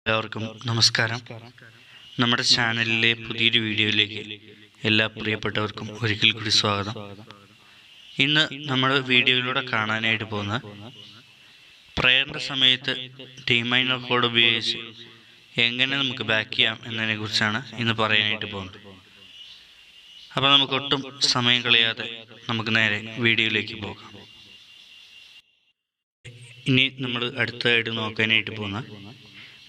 എല്ലാവർക്കും നമസ്കാരം. നമ്മുടെ ചാനലിലെ പുതിയൊരു വീഡിയോയിലേക്ക് എല്ലാ പ്രിയപ്പെട്ടവർക്കും ഒരിക്കൽ കൂടി സ്വാഗതം. ഇന്ന് നമ്മൾ വീഡിയോയിലൂടെ കാണാനായിട്ട് പോകുന്ന പ്രയറിൻ്റെ സമയത്ത് ഡി മൈനർ കോഡ് ഉപയോഗിച്ച് എങ്ങനെ നമുക്ക് ബാക്ക് ചെയ്യാം എന്നതിനെ കുറിച്ചാണ് ഇന്ന് പറയാനായിട്ട് പോകുന്നത്. അപ്പോൾ നമുക്ക് ഒട്ടും സമയം കളയാതെ നമുക്ക് നേരെ വീഡിയോയിലേക്ക് പോകാം. ഇനി നമ്മൾ അടുത്തതായിട്ട് നോക്കാനായിട്ട് പോകുന്ന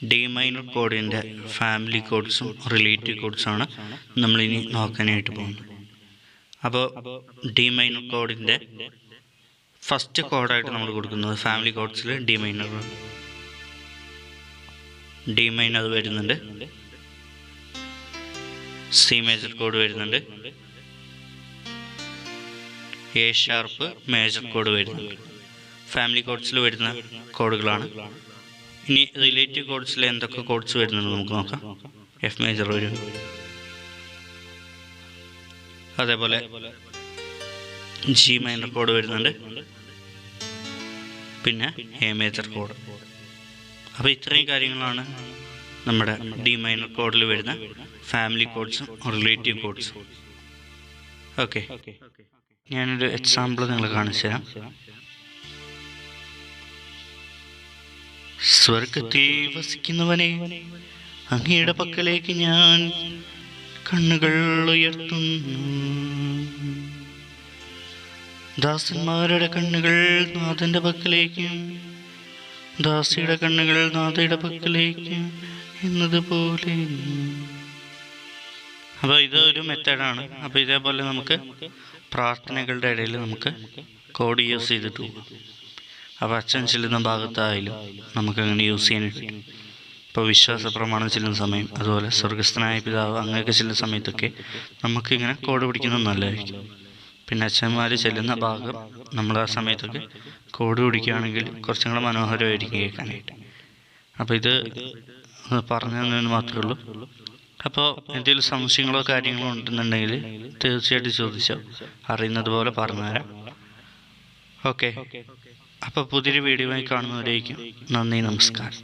ഡി മൈനർ കോഡിൻ്റെ ഫാമിലി കോഡ്സും റിലേറ്റീവ് കോഡ്സാണ് നമ്മളിനി നോക്കാനായിട്ട് പോകുന്നത്. അപ്പോൾ ഡി മൈനർ കോഡിൻ്റെ ഫസ്റ്റ് കോഡായിട്ട് നമ്മൾ കൊടുക്കുന്നത് ഫാമിലി കോഡ്സിൽ ഡി മൈനർ വരുന്നുണ്ട്, സി മേജർ കോഡ് വരുന്നുണ്ട്, എ ഷാർപ്പ് മേജർ കോഡ് വരുന്നുണ്ട്. ഫാമിലി കോഡ്സിൽ വരുന്ന കോഡുകളാണ്. ഇനി റിലേറ്റീവ് കോഡ്സിൽ എന്തൊക്കെ കോഡ്സ് വരുന്നുണ്ട് നമുക്ക് നോക്കാം. എഫ് മേജർ വരും, അതേപോലെ ജി മൈനർ കോഡ് വരുന്നുണ്ട്, പിന്നെ എ മേജർ കോഡ്. അപ്പോൾ ഇത്രയും കാര്യങ്ങളാണ് നമ്മുടെ ഡി മൈനർ കോഡിൽ വരുന്ന ഫാമിലി കോഡ്സും റിലേറ്റീവ് കോഡ്സും. ഓക്കെ, ഞാനൊരു എക്സാമ്പിൾ നിങ്ങൾ കാണിച്ചു തരാം. സ്വർഗത്തിൽ വസിക്കുന്നവനെ, അങ്ങയുടെ പക്കലേക്ക് ഞാൻ കണ്ണുകൾ ഉയർത്തുന്നു. ദാസന്മാരുടെ കണ്ണുകൾ നാഥന്റെ പക്കലേക്കും ദാസിയുടെ കണ്ണുകൾ നാഥയുടെ പക്കലേക്കും എന്നതുപോലെ. അപ്പോൾ ഇതൊരു മെത്തേഡാണ്. അപ്പോൾ ഇതേപോലെ നമുക്ക് പ്രാർത്ഥനകളുടെ ഇടയിൽ നമുക്ക് കോഡ് യൂസ് ചെയ്തിട്ട് പോകും. അപ്പോൾ അച്ഛൻ ചെല്ലുന്ന ഭാഗത്തായാലും നമുക്കങ്ങനെ യൂസ് ചെയ്യാനായിട്ട്. ഇപ്പോൾ വിശ്വാസ പ്രമാണം ചെല്ലുന്ന സമയം, അതുപോലെ സ്വർഗസ്ഥനായ പിതാവ് അങ്ങനെയൊക്കെ ചെല്ലുന്ന സമയത്തൊക്കെ നമുക്കിങ്ങനെ കോഡ് പിടിക്കുന്നത് നല്ലതായിരിക്കും. പിന്നെ അച്ഛന്മാർ ചെല്ലുന്ന ഭാഗം നമ്മൾ ആ സമയത്തൊക്കെ കോഡ് പിടിക്കുകയാണെങ്കിൽ കുറച്ചും കൂടെ മനോഹരമായിരിക്കും കേൾക്കാനായിട്ട്. അപ്പോൾ ഇത് പറഞ്ഞു തന്നതിന് മാത്രമേ ഉള്ളൂ. അപ്പോൾ എന്തെങ്കിലും സംശയങ്ങളോ കാര്യങ്ങളോ ഉണ്ടെന്നുണ്ടെങ്കിൽ തീർച്ചയായിട്ടും ചോദിച്ചോ, അറിയുന്നത് പോലെ പറഞ്ഞുതരാം. ഓക്കെ, അപ്പോൾ പുതിയൊരു വീഡിയോയിൽ കാണുന്നവരേക്കും നന്ദി, നമസ്കാരം.